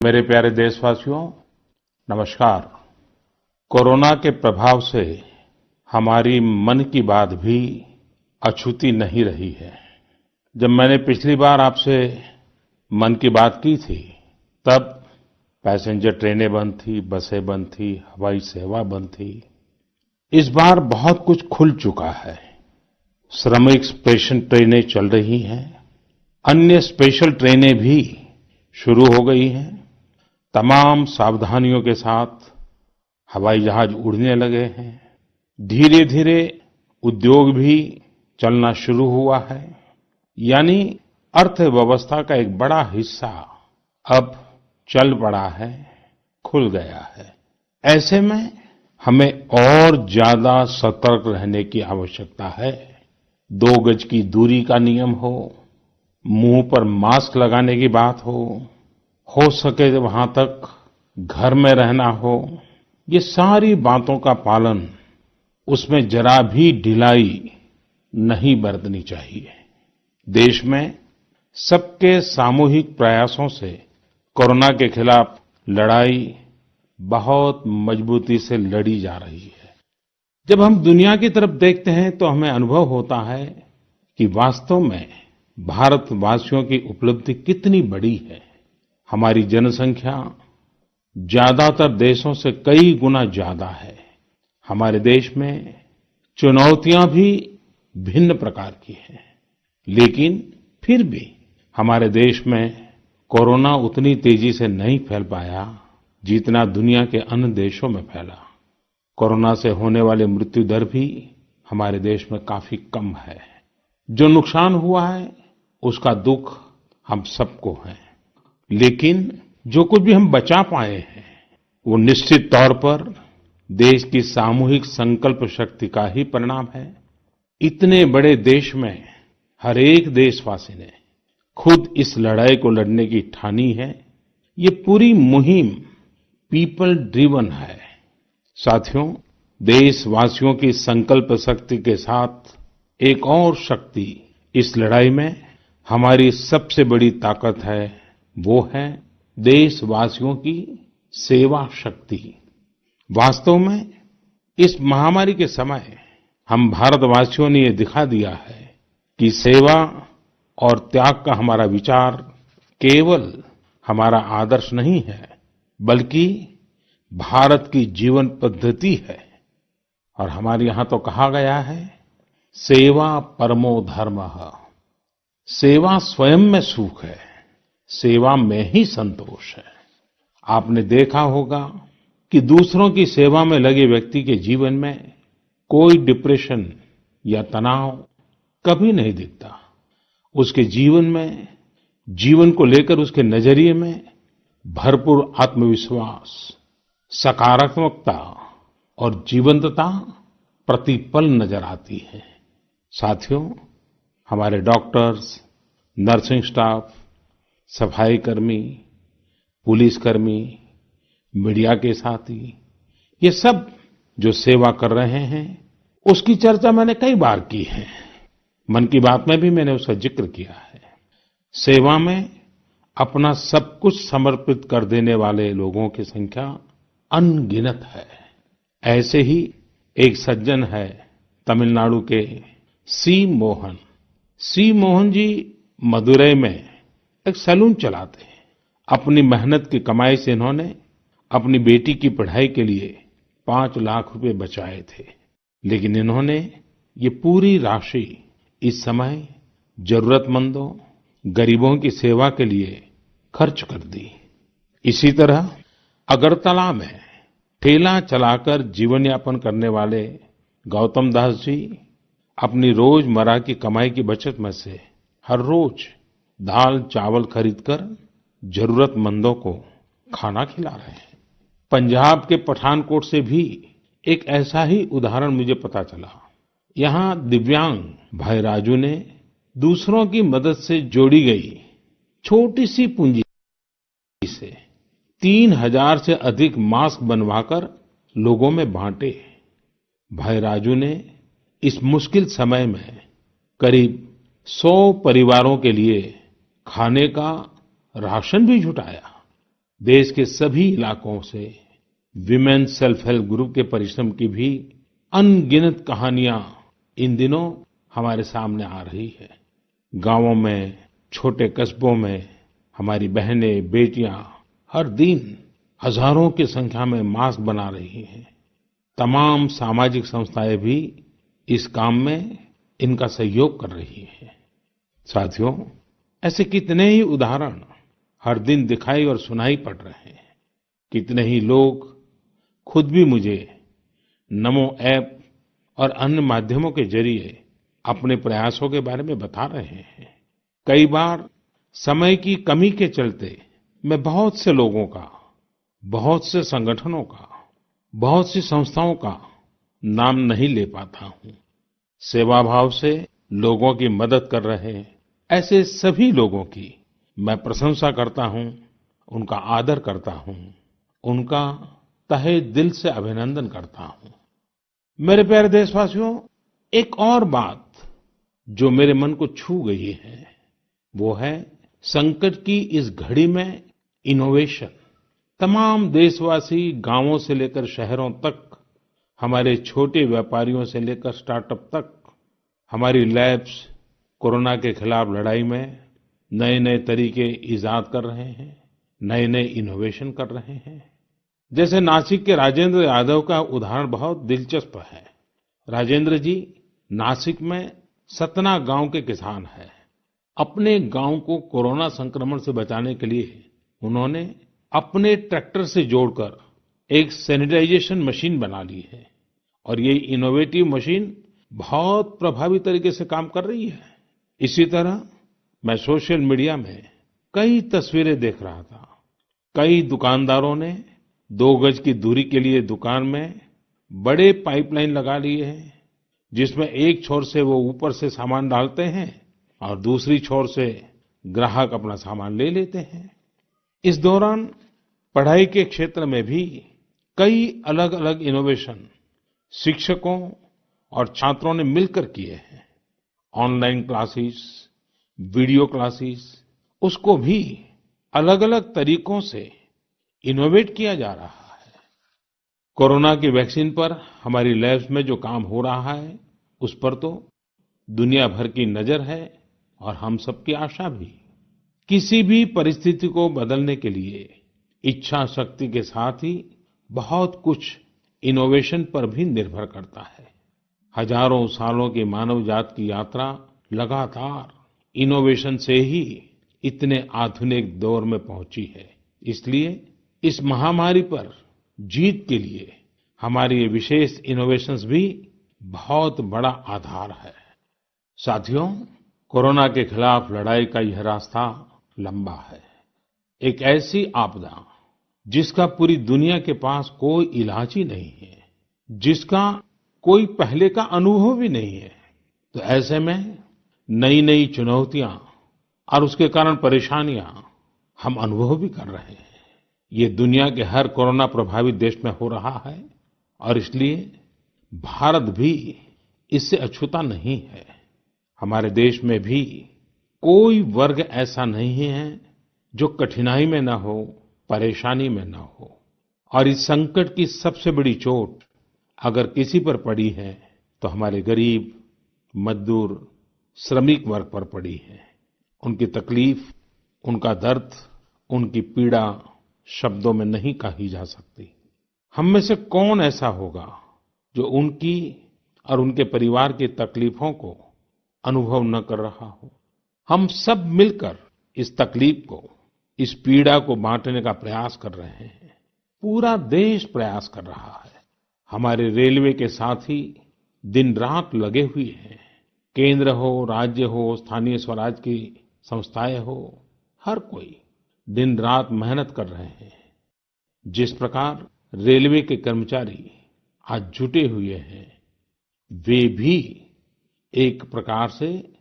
मेरे प्यारे देशवासियों, नमस्कार। कोरोना के प्रभाव से हमारी मन की बात भी अछूती नहीं रही है। जब मैंने पिछली बार आपसे मन की बात की थी, तब पैसेंजर ट्रेनें बंद थी, बसें बंद थी, हवाई सेवा बंद थी। इस बार बहुत कुछ खुल चुका है। श्रमिक स्पेशल ट्रेनें चल रही हैं, अन्य स्पेशल ट्रेनें भी शुरू हो गई हैं। तमाम सावधानियों के साथ हवाई जहाज उड़ने लगे हैं। धीरे धीरे उद्योग भी चलना शुरू हुआ है। यानी अर्थव्यवस्था का एक बड़ा हिस्सा अब चल पड़ा है, खुल गया है। ऐसे में हमें और ज्यादा सतर्क रहने की आवश्यकता है। 2 गज की दूरी का नियम हो, मुंह पर मास्क लगाने की बात हो सके तो वहां तक घर में रहना हो, ये सारी बातों का पालन, उसमें जरा भी ढिलाई नहीं बरतनी चाहिए। देश में सबके सामूहिक प्रयासों से कोरोना के खिलाफ लड़ाई बहुत मजबूती से लड़ी जा रही है। जब हम दुनिया की तरफ देखते हैं तो हमें अनुभव होता है कि वास्तव में भारतवासियों की उपलब्धि कितनी बड़ी है। हमारी जनसंख्या ज्यादातर देशों से कई गुना ज्यादा है। हमारे देश में चुनौतियां भी भिन्न प्रकार की हैं, लेकिन फिर भी हमारे देश में कोरोना उतनी तेजी से नहीं फैल पाया जितना दुनिया के अन्य देशों में फैला। कोरोना से होने वाली मृत्यु दर भी हमारे देश में काफी कम है। जो नुकसान हुआ है उसका दुख हम सबको है, लेकिन जो कुछ भी हम बचा पाए हैं वो निश्चित तौर पर देश की सामूहिक संकल्प शक्ति का ही परिणाम है। इतने बड़े देश में हर एक देशवासी ने खुद इस लड़ाई को लड़ने की ठानी है। ये पूरी मुहिम पीपल ड्रिवन है। साथियों, देशवासियों की संकल्प शक्ति के साथ एक और शक्ति इस लड़ाई में हमारी सबसे बड़ी ताकत है, वो है देशवासियों की सेवा शक्ति। वास्तव में इस महामारी के समय हम भारतवासियों ने ये दिखा दिया है कि सेवा और त्याग का हमारा विचार केवल हमारा आदर्श नहीं है, बल्कि भारत की जीवन पद्धति है। और हमारे यहाँ तो कहा गया है, सेवा परमो धर्मः। सेवा स्वयं में सुख है, सेवा में ही संतोष है। आपने देखा होगा कि दूसरों की सेवा में लगे व्यक्ति के जीवन में कोई डिप्रेशन या तनाव कभी नहीं दिखता। उसके जीवन में, जीवन को लेकर उसके नजरिए में भरपूर आत्मविश्वास, सकारात्मकता और जीवंतता प्रतिपल नजर आती है। साथियों, हमारे डॉक्टर्स, नर्सिंग स्टाफ, सफाई कर्मी, पुलिसकर्मी, मीडिया के साथी, ये सब जो सेवा कर रहे हैं, उसकी चर्चा मैंने कई बार की है। मन की बात में भी मैंने उसका जिक्र किया है। सेवा में अपना सब कुछ समर्पित कर देने वाले लोगों की संख्या अनगिनत है। ऐसे ही एक सज्जन है तमिलनाडु के सी मोहन। सी मोहन जी मदुरई में एक सैलून चलाते हैं। अपनी मेहनत की कमाई से इन्होंने अपनी बेटी की पढ़ाई के लिए 5 लाख रुपए बचाए थे, लेकिन इन्होंने ये पूरी राशि इस समय जरूरतमंदों, गरीबों की सेवा के लिए खर्च कर दी। इसी तरह अगरतला में ठेला चलाकर जीवन यापन करने वाले गौतम दास जी अपनी रोजमर्रा की कमाई की बचत में से हर रोज दाल चावल खरीदकर जरूरतमंदों को खाना खिला रहे हैं। पंजाब के पठानकोट से भी एक ऐसा ही उदाहरण मुझे पता चला। यहाँ दिव्यांग भाई राजू ने दूसरों की मदद से जोड़ी गई छोटी सी पूंजी से 3000 से अधिक मास्क बनवाकर लोगों में बांटे। भाई राजू ने इस मुश्किल समय में करीब 100 परिवारों के लिए खाने का राशन भी जुटाया। देश के सभी इलाकों से विमेन सेल्फ हेल्प ग्रुप के परिश्रम की भी अनगिनत कहानियां इन दिनों हमारे सामने आ रही है। गांवों में, छोटे कस्बों में हमारी बहनें, बेटियां हर दिन हजारों की संख्या में मास्क बना रही हैं। तमाम सामाजिक संस्थाएं भी इस काम में इनका सहयोग कर रही हैं। साथियों, ऐसे कितने ही उदाहरण हर दिन दिखाई और सुनाई पड़ रहे हैं। कितने ही लोग खुद भी मुझे नमो ऐप और अन्य माध्यमों के जरिए अपने प्रयासों के बारे में बता रहे हैं। कई बार समय की कमी के चलते मैं बहुत से लोगों का, बहुत से संगठनों का, बहुत सी संस्थाओं का नाम नहीं ले पाता हूं। सेवाभाव से लोगों की मदद कर रहे ऐसे सभी लोगों की मैं प्रशंसा करता हूं, उनका आदर करता हूं, उनका तहे दिल से अभिनंदन करता हूं। मेरे प्यारे देशवासियों, एक और बात जो मेरे मन को छू गई है, वो है संकट की इस घड़ी में इनोवेशन। तमाम देशवासी गांवों से लेकर शहरों तक, हमारे छोटे व्यापारियों से लेकर स्टार्टअप तक, हमारी लैब्स कोरोना के खिलाफ लड़ाई में नए-नए तरीके इजाद कर रहे हैं, नए-नए इनोवेशन कर रहे हैं। जैसे नासिक के राजेंद्र यादव का उदाहरण बहुत दिलचस्प है। राजेंद्र जी नासिक में सतना गांव के किसान हैं। अपने गांव को कोरोना संक्रमण से बचाने के लिए उन्होंने अपने ट्रैक्टर से जोड़कर एक सैनिटाइजेशन मशीन बना ली है और ये इनोवेटिव मशीन बहुत प्रभावी तरीके से काम कर रही है। इसी तरह मैं सोशल मीडिया में कई तस्वीरें देख रहा था। कई दुकानदारों ने 2 गज की दूरी के लिए दुकान में बड़े पाइपलाइन लगा लिए हैं, जिसमें एक छोर से वो ऊपर से सामान डालते हैं और दूसरी छोर से ग्राहक अपना सामान ले लेते हैं। इस दौरान पढ़ाई के क्षेत्र में भी कई अलग-अलग इनोवेशन शिक्षकों और छात्रों ने मिलकर किए हैं। ऑनलाइन क्लासेस, वीडियो क्लासेस, उसको भी अलग-अलग तरीकों से इनोवेट किया जा रहा है। कोरोना की वैक्सीन पर हमारी लैब्स में जो काम हो रहा है, उस पर तो दुनिया भर की नजर है और हम सबकी आशा भी। किसी भी परिस्थिति को बदलने के लिए इच्छा शक्ति के साथ ही बहुत कुछ इनोवेशन पर भी निर्भर करता है। हजारों सालों की मानव जात की यात्रा लगातार इनोवेशन से ही इतने आधुनिक दौर में पहुंची है। इसलिए इस महामारी पर जीत के लिए हमारे ये विशेष इनोवेशंस भी बहुत बड़ा आधार है। साथियों, कोरोना के खिलाफ लड़ाई का यह रास्ता लंबा है। एक ऐसी आपदा जिसका पूरी दुनिया के पास कोई इलाज ही नहीं है, जिसका कोई पहले का अनुभव भी नहीं है। तो ऐसे में नई-नई चुनौतियां और उसके कारण परेशानियां हम अनुभव भी कर रहे हैं। ये दुनिया के हर कोरोना प्रभावित देश में हो रहा है और इसलिए भारत भी इससे अछूता नहीं है। हमारे देश में भी कोई वर्ग ऐसा नहीं है जो कठिनाई में न हो, परेशानी में न हो। और इस संकट की सबसे बड़ी चोट अगर किसी पर पड़ी है तो हमारे गरीब, मजदूर, श्रमिक वर्ग पर पड़ी है। उनकी तकलीफ, उनका दर्द, उनकी पीड़ा शब्दों में नहीं कही जा सकती। हम में से कौन ऐसा होगा जो उनकी और उनके परिवार की तकलीफों को अनुभव न कर रहा हो। हम सब मिलकर इस तकलीफ को, इस पीड़ा को बांटने का प्रयास कर रहे हैं। पूरा देश प्रयास कर रहा है। हमारे रेलवे के साथी दिन रात लगे हुए हैं। केंद्र हो, राज्य हो, स्थानीय स्वराज की संस्थाएं हो, हर कोई दिन रात मेहनत कर रहे हैं। जिस प्रकार रेलवे के कर्मचारी आज जुटे हुए हैं, वे भी एक प्रकार से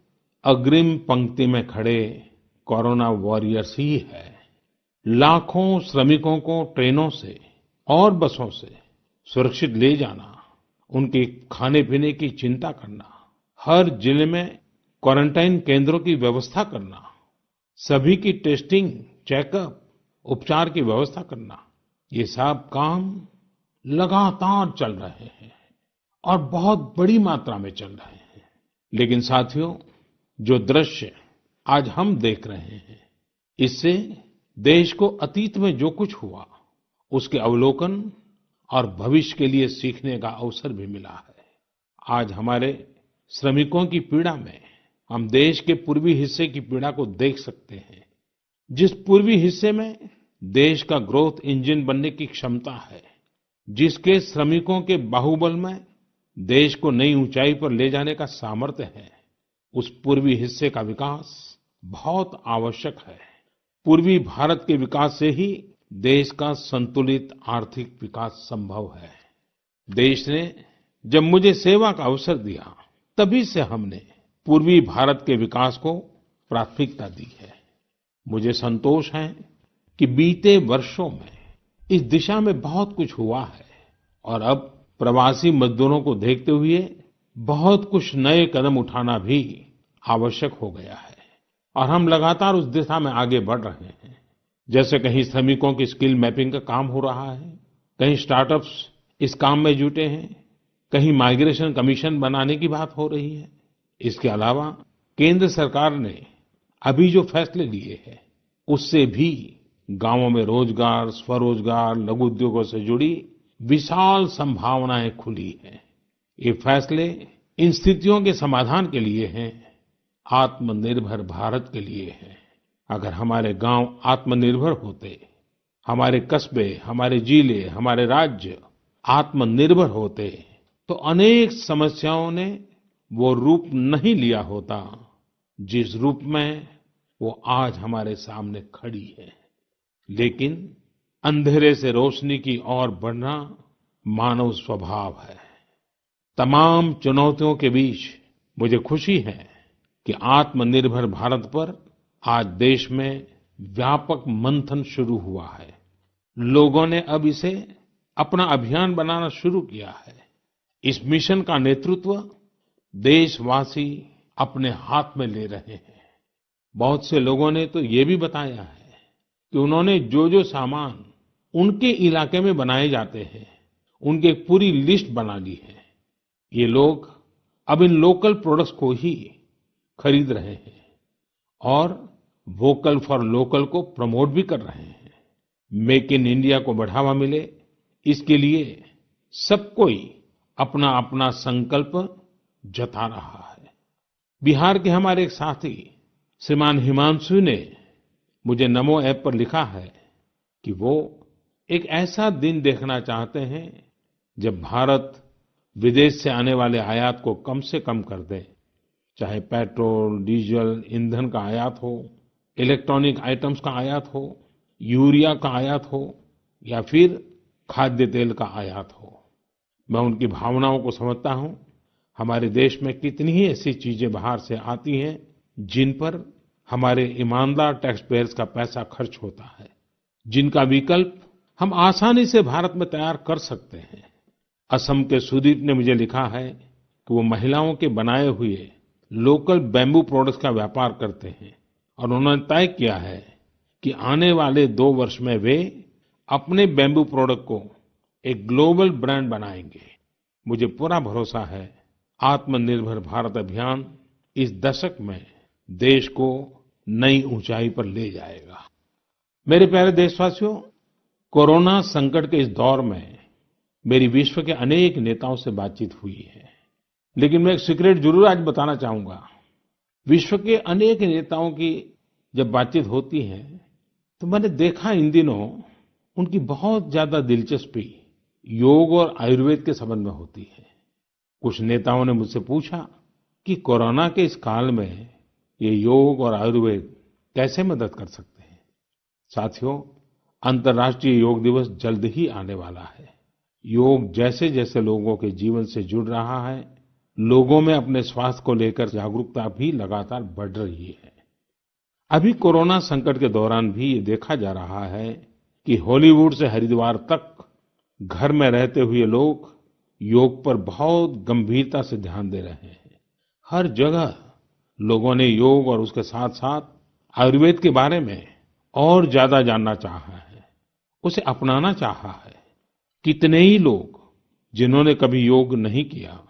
अग्रिम पंक्ति में खड़े कोरोना वॉरियर्स ही है। लाखों श्रमिकों को ट्रेनों से और बसों से सुरक्षित ले जाना, उनके खाने पीने की चिंता करना, हर जिले में क्वारंटाइन केंद्रों की व्यवस्था करना, सभी की टेस्टिंग, चेकअप, उपचार की व्यवस्था करना, ये सब काम लगातार चल रहे हैं और बहुत बड़ी मात्रा में चल रहे हैं। लेकिन साथियों, जो दृश्य आज हम देख रहे हैं, इससे देश को अतीत में जो कुछ हुआ, उसके अवलोकन और भविष्य के लिए सीखने का अवसर भी मिला है। आज हमारे श्रमिकों की पीड़ा में हम देश के पूर्वी हिस्से की पीड़ा को देख सकते हैं। जिस पूर्वी हिस्से में देश का ग्रोथ इंजन बनने की क्षमता है, जिसके श्रमिकों के बाहुबल में देश को नई ऊंचाई पर ले जाने का सामर्थ्य है, उस पूर्वी हिस्से का विकास बहुत आवश्यक है। पूर्वी भारत के विकास से ही देश का संतुलित आर्थिक विकास संभव है। देश ने जब मुझे सेवा का अवसर दिया, तभी से हमने पूर्वी भारत के विकास को प्राथमिकता दी है। मुझे संतोष है कि बीते वर्षों में इस दिशा में बहुत कुछ हुआ है और अब प्रवासी मजदूरों को देखते हुए बहुत कुछ नए कदम उठाना भी आवश्यक हो गया है और हम लगातार उस दिशा में आगे बढ़ रहे हैं। जैसे कहीं श्रमिकों की स्किल मैपिंग का काम हो रहा है, कहीं स्टार्टअप्स इस काम में जुटे हैं, कहीं माइग्रेशन कमीशन बनाने की बात हो रही है। इसके अलावा केंद्र सरकार ने अभी जो फैसले लिए हैं, उससे भी गांवों में रोजगार, स्वरोजगार, लघु उद्योगों से जुड़ी विशाल संभावनाएं खुली हैं। ये फैसले इन स्थितियों के समाधान के लिए हैं, आत्मनिर्भर भारत के लिए हैं। अगर हमारे गांव आत्मनिर्भर होते, हमारे कस्बे, हमारे जिले, हमारे राज्य आत्मनिर्भर होते, तो अनेक समस्याओं ने वो रूप नहीं लिया होता जिस रूप में वो आज हमारे सामने खड़ी है। लेकिन अंधेरे से रोशनी की ओर बढ़ना मानव स्वभाव है। तमाम चुनौतियों के बीच मुझे खुशी है कि आत्मनिर्भर भारत पर आज देश में व्यापक मंथन शुरू हुआ है। लोगों ने अब इसे अपना अभियान बनाना शुरू किया है। इस मिशन का नेतृत्व देशवासी अपने हाथ में ले रहे हैं। बहुत से लोगों ने तो ये भी बताया है कि उन्होंने जो जो सामान उनके इलाके में बनाए जाते हैं, उनकी एक पूरी लिस्ट बना ली है। ये लोग अब इन लोकल प्रोडक्ट्स को ही खरीद रहे हैं और वोकल फॉर लोकल को प्रमोट भी कर रहे हैं। मेक इन इंडिया को बढ़ावा मिले, इसके लिए सब कोई अपना अपना संकल्प जता रहा है। बिहार के हमारे एक साथी श्रीमान हिमांशु ने मुझे नमो ऐप पर लिखा है कि वो एक ऐसा दिन देखना चाहते हैं जब भारत विदेश से आने वाले आयात को कम से कम कर दे, चाहे पेट्रोल, डीजल, ईंधन का आयात हो, इलेक्ट्रॉनिक आइटम्स का आयात हो, यूरिया का आयात हो या फिर खाद्य तेल का आयात हो। मैं उनकी भावनाओं को समझता हूं। हमारे देश में कितनी ही ऐसी चीजें बाहर से आती हैं जिन पर हमारे ईमानदार टैक्स पेयर्स का पैसा खर्च होता है, जिनका विकल्प हम आसानी से भारत में तैयार कर सकते हैं। असम के सुदीप ने मुझे लिखा है कि वो महिलाओं के बनाए हुए लोकल बैम्बू प्रोडक्ट्स का व्यापार करते हैं और उन्होंने तय किया है कि आने वाले 2 वर्ष में वे अपने बैम्बू प्रोडक्ट को एक ग्लोबल ब्रांड बनाएंगे। मुझे पूरा भरोसा है आत्मनिर्भर भारत अभियान इस दशक में देश को नई ऊंचाई पर ले जाएगा। मेरे प्यारे देशवासियों, कोरोना संकट के इस दौर में मेरी विश्व के अनेक नेताओं से बातचीत हुई है, लेकिन मैं एक सीक्रेट जरूर आज बताना चाहूंगा। विश्व के अनेक नेताओं की जब बातचीत होती है तो मैंने देखा इन दिनों उनकी बहुत ज्यादा दिलचस्पी योग और आयुर्वेद के संबंध में होती है। कुछ नेताओं ने मुझसे पूछा कि कोरोना के इस काल में ये योग और आयुर्वेद कैसे मदद कर सकते हैं। साथियों, अंतर्राष्ट्रीय योग दिवस जल्द ही आने वाला है। योग जैसे जैसे लोगों के जीवन से जुड़ रहा है, लोगों में अपने स्वास्थ्य को लेकर जागरूकता भी लगातार बढ़ रही है। अभी कोरोना संकट के दौरान भी ये देखा जा रहा है कि हॉलीवुड से हरिद्वार तक घर में रहते हुए लोग योग पर बहुत गंभीरता से ध्यान दे रहे हैं। हर जगह लोगों ने योग और उसके साथ साथ आयुर्वेद के बारे में और ज्यादा जानना चाहा है, उसे अपनाना चाहा है। कितने ही लोग जिन्होंने कभी योग नहीं किया,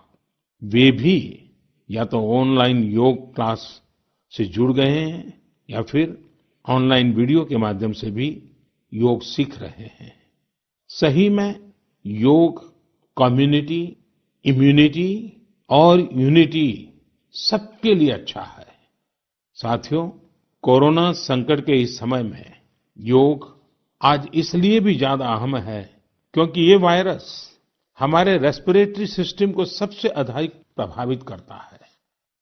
वे भी या तो ऑनलाइन योग क्लास से जुड़ गए हैं या फिर ऑनलाइन वीडियो के माध्यम से भी योग सीख रहे हैं। सही में योग कम्युनिटी, इम्यूनिटी और यूनिटी सबके लिए अच्छा है। साथियों, कोरोना संकट के इस समय में योग आज इसलिए भी ज्यादा अहम है क्योंकि ये वायरस हमारे रेस्पिरेटरी सिस्टम को सबसे अधिक प्रभावित करता है।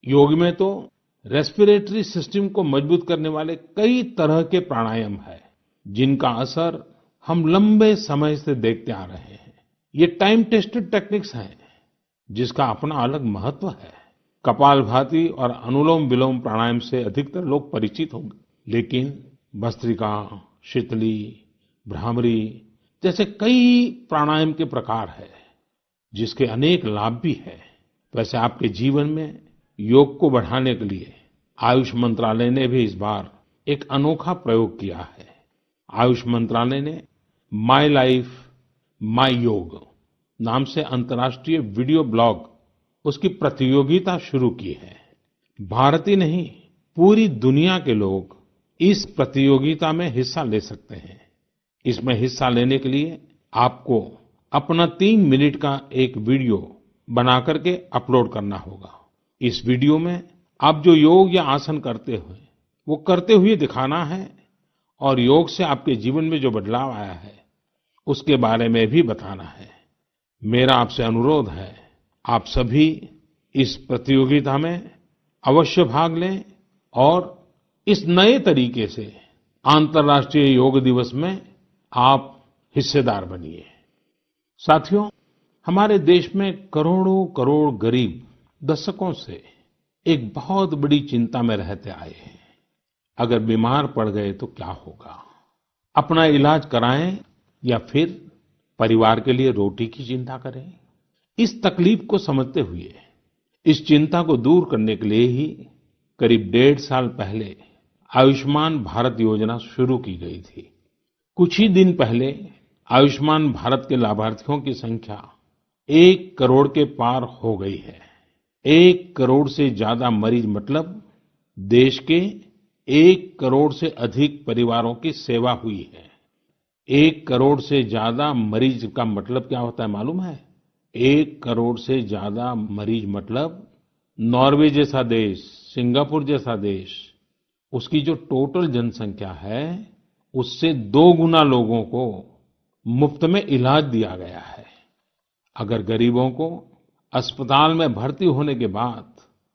योग में तो रेस्पिरेटरी सिस्टम को मजबूत करने वाले कई तरह के प्राणायाम है, जिनका असर हम लंबे समय से देखते आ रहे हैं। ये टाइम टेस्टेड टेक्निक्स हैं, जिसका अपना अलग महत्व है। कपालभाति और अनुलोम विलोम प्राणायाम से अधिकतर लोग परिचित होंगे, लेकिन भस्त्रिका, शीतली, भ्रामरी जैसे कई प्राणायाम के प्रकार है, जिसके अनेक लाभ भी है। वैसे आपके जीवन में योग को बढ़ाने के लिए आयुष मंत्रालय ने भी इस बार एक अनोखा प्रयोग किया है। आयुष मंत्रालय ने माय लाइफ माय योग नाम से अंतर्राष्ट्रीय वीडियो ब्लॉग उसकी प्रतियोगिता शुरू की है। भारत ही नहीं, पूरी दुनिया के लोग इस प्रतियोगिता में हिस्सा ले सकते हैं। इसमें हिस्सा लेने के लिए आपको अपना 3 मिनट का एक वीडियो बना करके अपलोड करना होगा। इस वीडियो में आप जो योग या आसन करते हुए वो करते हुए दिखाना है और योग से आपके जीवन में जो बदलाव आया है उसके बारे में भी बताना है। मेरा आपसे अनुरोध है, आप सभी इस प्रतियोगिता में अवश्य भाग लें और इस नए तरीके से अंतर्राष्ट्रीय योग दिवस में आप हिस्सेदार बनिए। साथियों, हमारे देश में करोड़ों करोड़ गरीब दशकों से एक बहुत बड़ी चिंता में रहते आए हैं। अगर बीमार पड़ गए तो क्या होगा? अपना इलाज कराएं या फिर परिवार के लिए रोटी की चिंता करें? इस तकलीफ को समझते हुए, इस चिंता को दूर करने के लिए ही करीब 1.5 साल पहले आयुष्मान भारत योजना शुरू की गई थी। कुछ ही दिन पहले आयुष्मान भारत के लाभार्थियों की संख्या 1 करोड़ के पार हो गई है। 1 करोड़ से ज्यादा मरीज मतलब देश के 1 करोड़ से अधिक परिवारों की सेवा हुई है। 1 करोड़ से ज्यादा मरीज का मतलब क्या होता है मालूम है? 1 करोड़ से ज्यादा मरीज मतलब नॉर्वे जैसा देश, सिंगापुर जैसा देश, उसकी जो टोटल जनसंख्या है उससे 2 गुना लोगों को मुफ्त में इलाज दिया गया है। अगर गरीबों को अस्पताल में भर्ती होने के बाद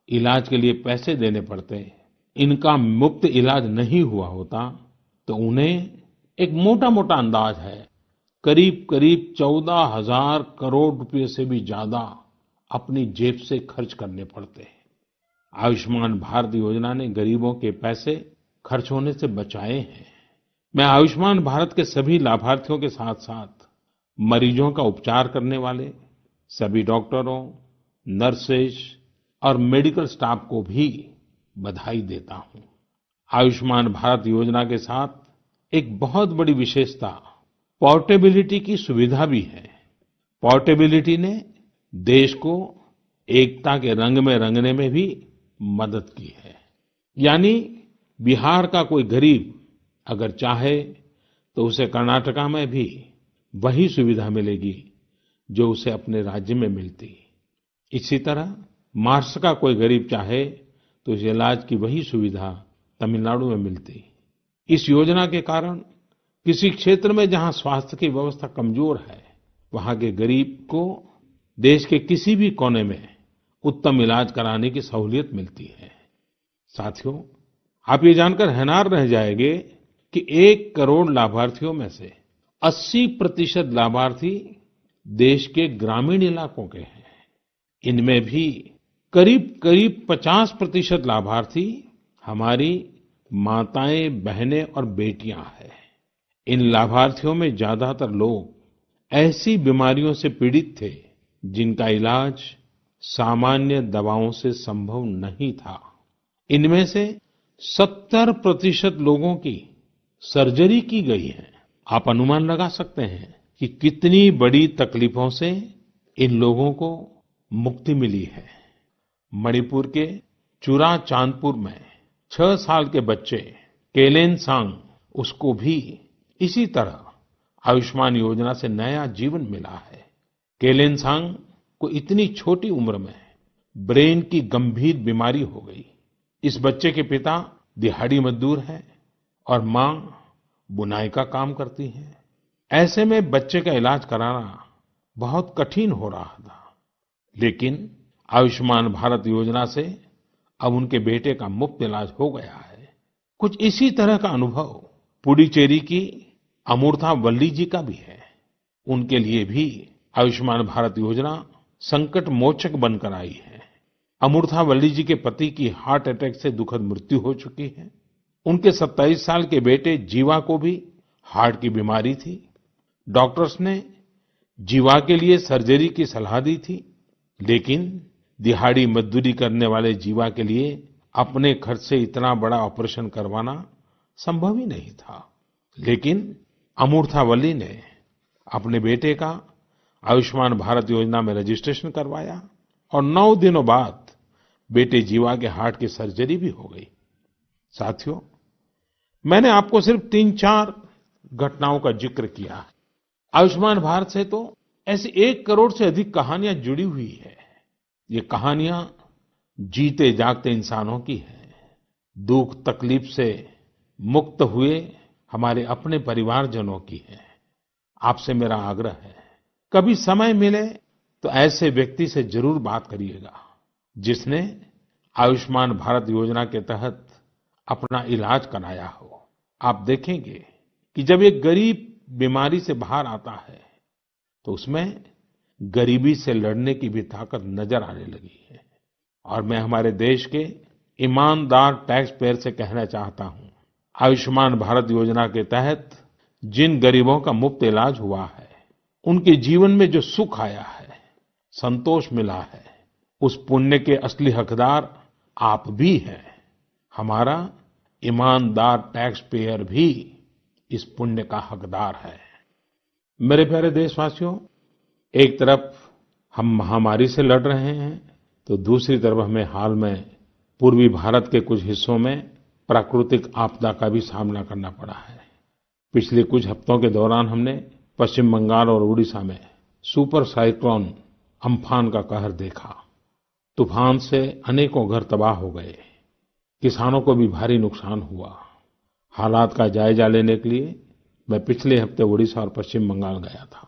इलाज के लिए पैसे देने पड़ते, इनका मुफ्त इलाज नहीं हुआ होता, तो उन्हें एक मोटा-मोटा अंदाज है, करीब-करीब 14,000 करोड़ रुपए से भी ज्यादा अपनी जेब से खर्च करने पड़ते हैं। आयुष्मान भारत योजना ने गरीबों के पैसे खर्च होने से बचाए हैं। मैं आयुष्मान भारत के सभी लाभार्थियों के साथ-साथ मरीजों का उपचार करने वाले सभी डॉक्टरों, नर्सेज और मेडिकल स्टाफ को भी बधाई देता हूं। आयुष्मान भारत योजना के साथ एक बहुत बड़ी विशेषता पोर्टेबिलिटी की सुविधा भी है। पोर्टेबिलिटी ने देश को एकता के रंग में रंगने में भी मदद की है। यानी बिहार का कोई गरीब अगर चाहे तो उसे कर्नाटका में भी वही सुविधा मिलेगी जो उसे अपने राज्य में मिलती। इसी तरह महाराष्ट्र का कोई गरीब चाहे तो उसे इलाज की वही सुविधा तमिलनाडु में मिलती। इस योजना के कारण किसी क्षेत्र में जहां स्वास्थ्य की व्यवस्था कमजोर है, वहां के गरीब को देश के किसी भी कोने में उत्तम इलाज कराने की सहूलियत मिलती है। साथियों, आप ये जानकर हैरान रह जाएंगे कि 1 करोड़ लाभार्थियों में से 80% लाभार्थी देश के ग्रामीण इलाकों के हैं। इनमें भी करीब-करीब 50% लाभार्थी हमारी माताएं, बहनें और बेटियां हैं। इन लाभार्थियों में ज्यादातर लोग ऐसी बीमारियों से पीड़ित थे जिनका इलाज सामान्य दवाओं से संभव नहीं था। इनमें से 70% लोगों की सर्जरी की गई है। आप अनुमान लगा सकते हैं कि कितनी बड़ी तकलीफों से इन लोगों को मुक्ति मिली है। मणिपुर के चुराचांदपुर में 6 साल के बच्चे केलेनसांग, उसको भी इसी तरह आयुष्मान योजना से नया जीवन मिला है। केलेनसांग को इतनी छोटी उम्र में ब्रेन की गंभीर बीमारी हो गई। इस बच्चे के पिता दिहाड़ी मजदूर हैं और मां बुनाई का काम करती हैं। ऐसे में बच्चे का इलाज कराना बहुत कठिन हो रहा था, लेकिन आयुष्मान भारत योजना से अब उनके बेटे का मुफ्त इलाज हो गया है। कुछ इसी तरह का अनुभव पुडुचेरी की अमूर्था वल्ली जी का भी है। उनके लिए भी आयुष्मान भारत योजना संकट मोचक बनकर आई है। अमूर्था वल्ली जी के पति की हार्ट अटैक से दुखद मृत्यु हो चुकी है। उनके 27 साल के बेटे जीवा को भी हार्ट की बीमारी थी। डॉक्टर्स ने जीवा के लिए सर्जरी की सलाह दी थी, लेकिन दिहाड़ी मजदूरी करने वाले जीवा के लिए अपने खर्च से इतना बड़ा ऑपरेशन करवाना संभव ही नहीं था। लेकिन अमूर्था वल्ली ने अपने बेटे का आयुष्मान भारत योजना में रजिस्ट्रेशन करवाया और 9 दिनों बाद बेटे जीवा के हार्ट की सर्जरी भी हो गई। साथियों, मैंने आपको सिर्फ 3-4 घटनाओं का जिक्र किया है। आयुष्मान भारत से तो ऐसी 1 करोड़ से अधिक कहानियां जुड़ी हुई है। ये कहानियां जीते जागते इंसानों की हैं। दुख तकलीफ से मुक्त हुए हमारे अपने परिवारजनों की है। आपसे मेरा आग्रह है, कभी समय मिले तो ऐसे व्यक्ति से जरूर बात करिएगा जिसने आयुष्मान भारत योजना के तहत अपना इलाज कराया हो। आप देखेंगे कि जब एक गरीब बीमारी से बाहर आता है तो उसमें गरीबी से लड़ने की भी ताकत नजर आने लगी है। और मैं हमारे देश के ईमानदार टैक्स पेयर से कहना चाहता हूं, आयुष्मान भारत योजना के तहत जिन गरीबों का मुफ्त इलाज हुआ है, उनके जीवन में जो सुख आया है, संतोष मिला है, उस पुण्य के असली हकदार आप भी हैं। हमारा ईमानदार टैक्स पेयर भी इस पुण्य का हकदार है। मेरे प्यारे देशवासियों, एक तरफ हम महामारी से लड़ रहे हैं तो दूसरी तरफ हमें हाल में पूर्वी भारत के कुछ हिस्सों में प्राकृतिक आपदा का भी सामना करना पड़ा है। पिछले कुछ हफ्तों के दौरान हमने पश्चिम बंगाल और उड़ीसा में सुपर साइक्लोन अम्फान का कहर देखा। तूफान से अनेकों घर तबाह हो गए, किसानों को भी भारी नुकसान हुआ। हालात का जायजा लेने के लिए मैं पिछले हफ्ते उड़ीसा और पश्चिम बंगाल गया था।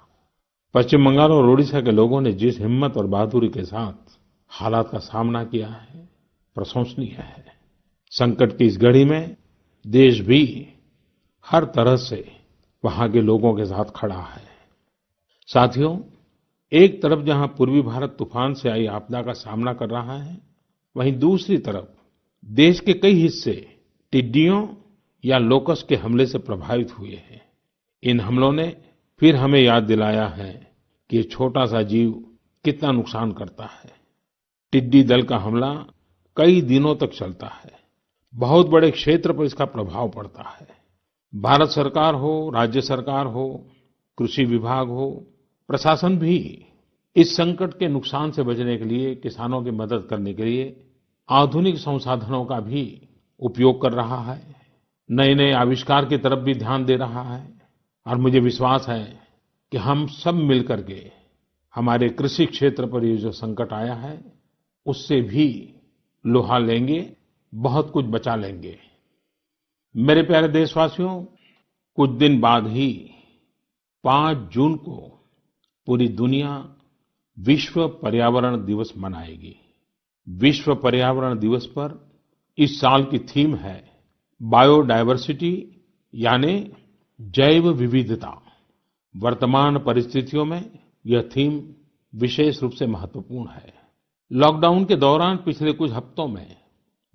पश्चिम बंगाल और उड़ीसा के लोगों ने जिस हिम्मत और बहादुरी के साथ हालात का सामना किया है, प्रशंसनीय है। संकट की इस घड़ी में देश भी हर तरह से वहां के लोगों के साथ खड़ा है। साथियों, एक तरफ जहां पूर्वी भारत तूफान से आई आपदा का सामना कर रहा है, वहीं दूसरी तरफ देश के कई हिस्से टिड्डियों या लोकस्ट के हमले से प्रभावित हुए हैं। इन हमलों ने फिर हमें याद दिलाया है कि ये छोटा सा जीव कितना नुकसान करता है। टिड्डी दल का हमला कई दिनों तक चलता है। बहुत बड़े क्षेत्र पर इसका प्रभाव पड़ता है। भारत सरकार हो, राज्य सरकार हो, कृषि विभाग हो, प्रशासन भी इस संकट के नुकसान से बचने के लिए, किसानों की मदद करने के लिए आधुनिक संसाधनों का भी उपयोग कर रहा है। नए-नए आविष्कार की तरफ भी ध्यान दे रहा है। और मुझे विश्वास है कि हम सब मिलकर के हमारे कृषि क्षेत्र पर ये जो संकट आया है, उससे भी लोहा लेंगे, बहुत कुछ बचा लेंगे। मेरे प्यारे देशवासियों, कुछ दिन बाद ही 5 जून को पूरी दुनिया विश्व पर्यावरण दिवस मनाएगी। विश्व पर्यावरण दिवस पर इस साल की थीम है बायोडायवर्सिटी, यानी जैव विविधता। वर्तमान परिस्थितियों में यह थीम विशेष रूप से महत्वपूर्ण है। लॉकडाउन के दौरान पिछले कुछ हफ्तों में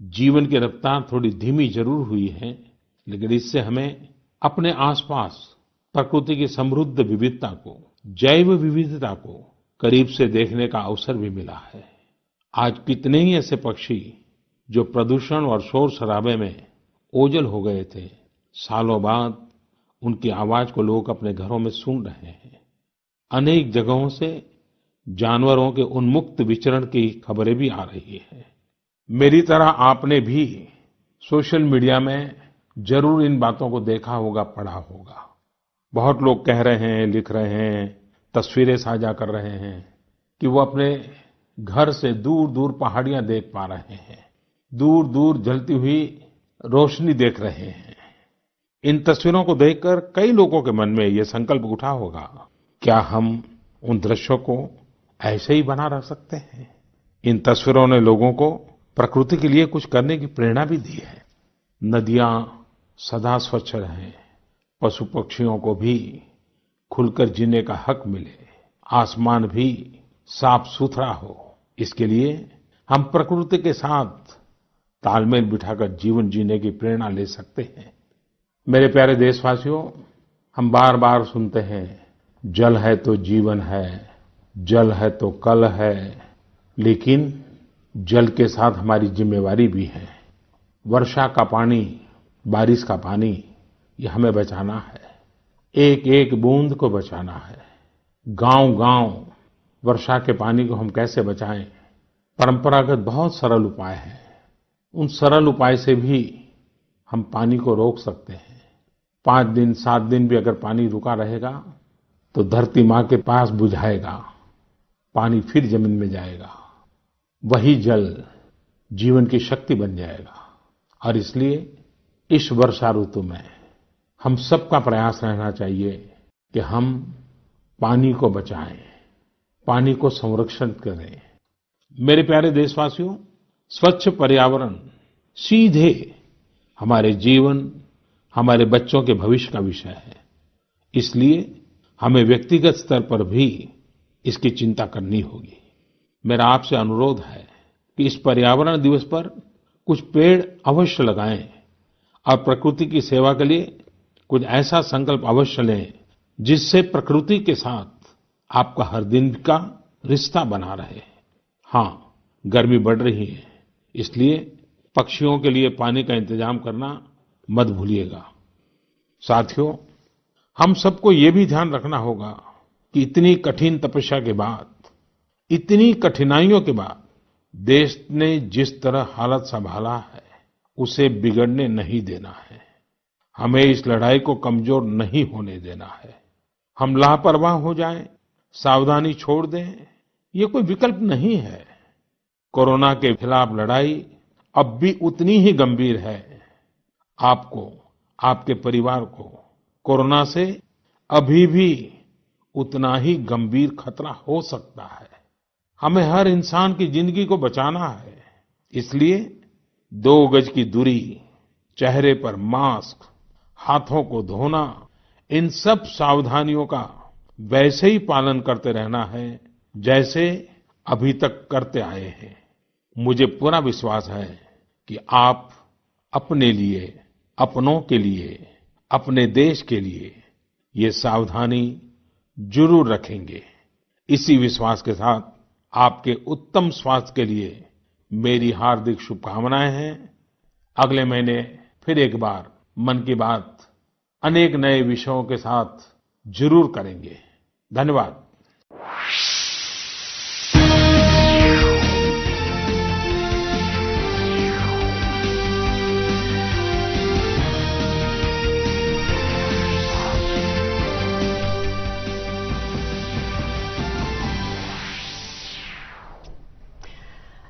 जीवन की रफ्तार थोड़ी धीमी जरूर हुई है, लेकिन इससे हमें अपने आसपास प्रकृति की समृद्ध विविधता को, जैव विविधता को करीब से देखने का अवसर भी मिला है। आज कितने ही ऐसे पक्षी जो प्रदूषण और शोर शराबे में ओझल हो गए थे, सालों बाद उनकी आवाज को लोग अपने घरों में सुन रहे हैं। अनेक जगहों से जानवरों के उन्मुक्त विचरण की खबरें भी आ रही हैं। मेरी तरह आपने भी सोशल मीडिया में जरूर इन बातों को देखा होगा, पढ़ा होगा। बहुत लोग कह रहे हैं, लिख रहे हैं, तस्वीरें साझा कर रहे हैं कि वो अपने घर से दूर-दूर पहाड़ियां देख पा रहे हैं, दूर-दूर जलती हुई रोशनी देख रहे हैं। इन तस्वीरों को देखकर कई लोगों के मन में ये संकल्प उठा होगा, क्या हम उन दृश्यों को ऐसे ही बना रख सकते हैं? इन तस्वीरों ने लोगों को प्रकृति के लिए कुछ करने की प्रेरणा भी दी है। नदियां सदा स्वच्छ रहें, पशु पक्षियों को भी खुलकर जीने का हक मिले, आसमान भी साफ सुथरा हो, इसके लिए हम प्रकृति के साथ तालमेल बिठाकर जीवन जीने की प्रेरणा ले सकते हैं। मेरे प्यारे देशवासियों, हम बार बार सुनते हैं, जल है तो जीवन है, जल है तो कल है, लेकिन जल के साथ हमारी जिम्मेवारी भी है। वर्षा का पानी, बारिश का पानी, ये हमें बचाना है, एक एक बूंद को बचाना है। गांव-गांव वर्षा के पानी को हम कैसे बचाएं? परंपरागत बहुत सरल उपाय हैं। उन सरल उपाय से भी हम पानी को रोक सकते हैं। 5 दिन 7 दिन भी अगर पानी रुका रहेगा तो धरती माँ के पास बुझाएगा, पानी फिर जमीन में जाएगा, वही जल जीवन की शक्ति बन जाएगा। और इसलिए इस वर्षा ऋतु में हम सबका प्रयास रहना चाहिए कि हम पानी को बचाएं, पानी को संरक्षण करें। मेरे प्यारे देशवासियों, स्वच्छ पर्यावरण सीधे हमारे जीवन, हमारे बच्चों के भविष्य का विषय है। इसलिए हमें व्यक्तिगत स्तर पर भी इसकी चिंता करनी होगी। मेरा आपसे अनुरोध है कि इस पर्यावरण दिवस पर कुछ पेड़ अवश्य लगाएं और प्रकृति की सेवा के लिए कुछ ऐसा संकल्प अवश्य लें जिससे प्रकृति के साथ आपका हर दिन का रिश्ता बना रहे। हाँ, गर्मी बढ़ रही है, इसलिए पक्षियों के लिए पानी का इंतजाम करना मत भूलिएगा। साथियों, हम सबको ये भी ध्यान रखना होगा कि इतनी कठिन तपस्या के बाद, इतनी कठिनाइयों के बाद देश ने जिस तरह हालत संभाला है, उसे बिगड़ने नहीं देना है। हमें इस लड़ाई को कमजोर नहीं होने देना है। हम लापरवाह हो जाएं, सावधानी छोड़ दें, ये कोई विकल्प नहीं है। कोरोना के खिलाफ लड़ाई अब भी उतनी ही गंभीर है। आपको, आपके परिवार को कोरोना से अभी भी उतना ही गंभीर खतरा हो सकता है। हमें हर इंसान की जिंदगी को बचाना है। इसलिए 2 गज की दूरी, चेहरे पर मास्क, हाथों को धोना, इन सब सावधानियों का वैसे ही पालन करते रहना है जैसे अभी तक करते आए हैं। मुझे पूरा विश्वास है कि आप अपने लिए, अपनों के लिए, अपने देश के लिए ये सावधानी जरूर रखेंगे। इसी विश्वास के साथ आपके उत्तम स्वास्थ्य के लिए मेरी हार्दिक शुभकामनाएं हैं। अगले महीने फिर एक बार मन की बात अनेक नए विषयों के साथ जरूर करेंगे। धन्यवाद।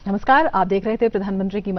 नमस्कार, आप देख रहे थे प्रधानमंत्री की